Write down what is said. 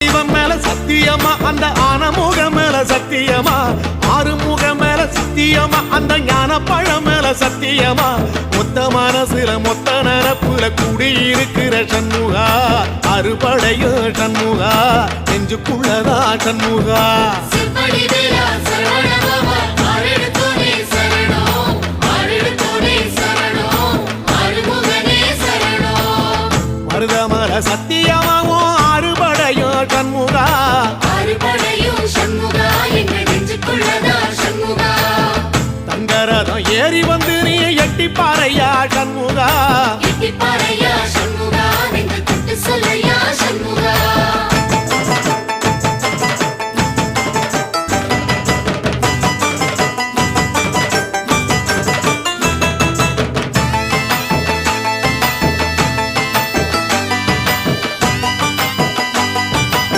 இவன் மேல சத்தியமா அந்த ஆனமுக மேல சத்தியமா ஆறுமுக மேல சத்தியமா அந்த ஞான பழம் மேல சத்தியமா மொத்த மனசுல மொத்த நரப்புல குடியிருக்கிற சண்முகா அறுபடையும் சண்முகா நெஞ்சுக்குள்ளதா சண்முகா மருதமல சத்தியமாவும் அறுபடையும் சண்முகா தங்கரதம் ஏறி வந்து நீ எட்டி பாறையா சண்முகா